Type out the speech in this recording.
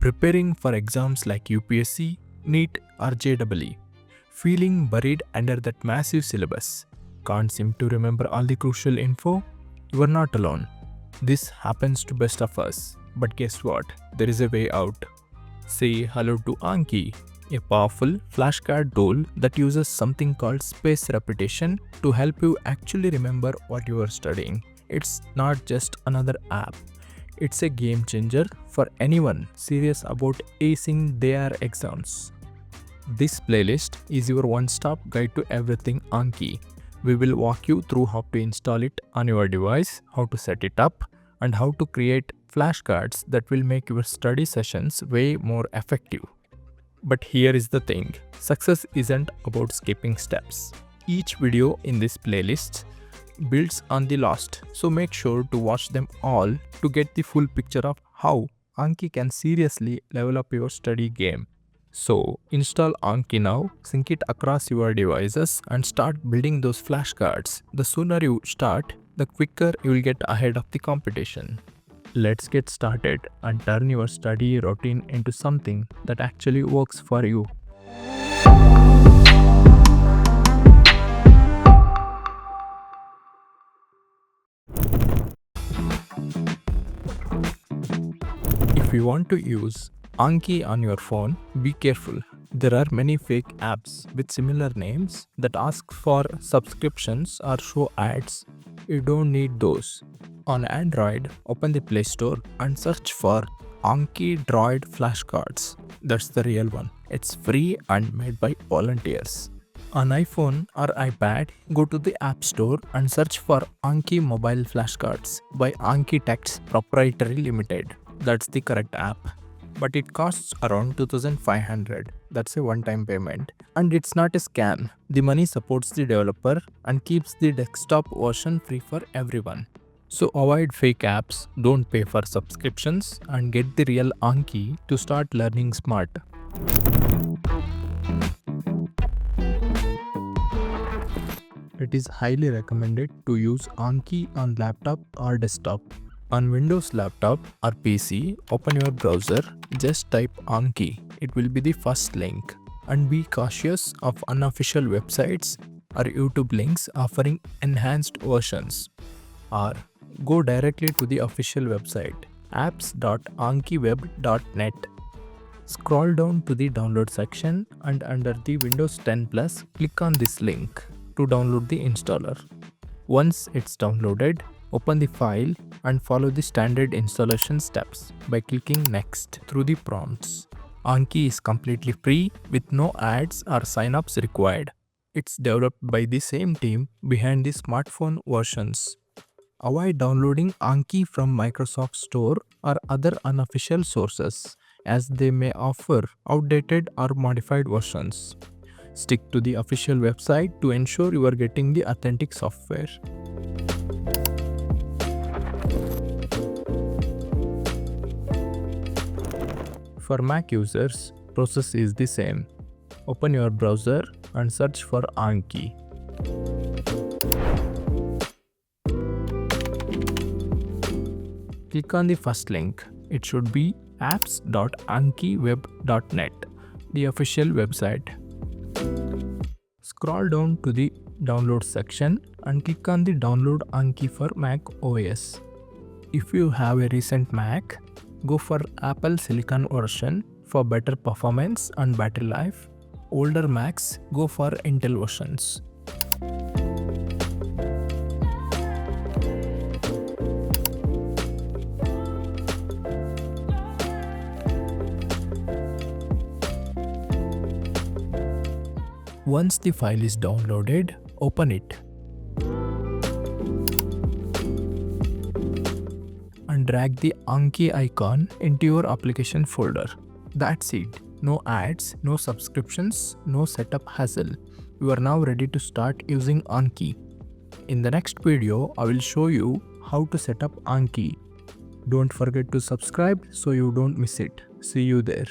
Preparing for exams like UPSC, NEET or JEE. Feeling buried under that massive syllabus. Can't seem to remember all the crucial info? You are not alone. This happens to best of us. But guess what? There is a way out. Say hello to Anki, a powerful flashcard tool that uses something called spaced repetition to help you actually remember what you are studying. It's not just another app. It's a game changer for anyone serious about acing their exams. This playlist is your one-stop guide to everything Anki. We will walk you through how to install it on your device, how to set it up, and how to create flashcards that will make your study sessions way more effective. But here is the thing, success isn't about skipping steps. Each video in this playlist builds on the last, so make sure to watch them all to get the full picture of how Anki can seriously level up your study game. So install Anki now, sync it across your devices and start building those flashcards. The sooner you start, the quicker you will get ahead of the competition. Let's get started and turn your study routine into something that actually works for you. If you want to use Anki on your phone, be careful. There are many fake apps with similar names that ask for subscriptions or show ads. You don't need those. On Android, open the Play Store and search for Anki Droid Flashcards. That's the real one. It's free and made by volunteers. On iPhone or iPad, go to the App Store and search for Anki Mobile Flashcards by Anki Tech's Proprietary Limited. That's the correct app. But it costs around 2,500. That's a one-time payment. And it's not a scam. The money supports the developer and keeps the desktop version free for everyone. So avoid fake apps, don't pay for subscriptions, and get the real Anki to start learning smart. It is highly recommended to use Anki on laptop or desktop. On Windows laptop or PC, open your browser, just type Anki. It will be the first link. And be cautious of unofficial websites or YouTube links offering enhanced versions. Or go directly to the official website, apps.ankiweb.net. Scroll down to the download section and under the Windows 10 Plus, click on this link to download the installer. Once it's downloaded, open the file and follow the standard installation steps by clicking next through the prompts. Anki is completely free with no ads or sign-ups required. It's developed by the same team behind the smartphone versions. Avoid downloading Anki from Microsoft Store or other unofficial sources as they may offer outdated or modified versions. Stick to the official website to ensure you are getting the authentic software. For Mac users, process is the same. Open your browser and search for Anki. Click on the first link. It should be apps.ankiweb.net, the official website. Scroll down to the download section and click on the download Anki for Mac OS. If you have a recent Mac, go for Apple Silicon version for better performance and battery life. Older Macs, go for Intel versions. Once the file is downloaded, open it. And drag the Anki icon into your application folder. That's it. No ads, no subscriptions, no setup hassle. You are now ready to start using Anki. In the next video, I will show you how to set up Anki. Don't forget to subscribe so you don't miss it. See you there.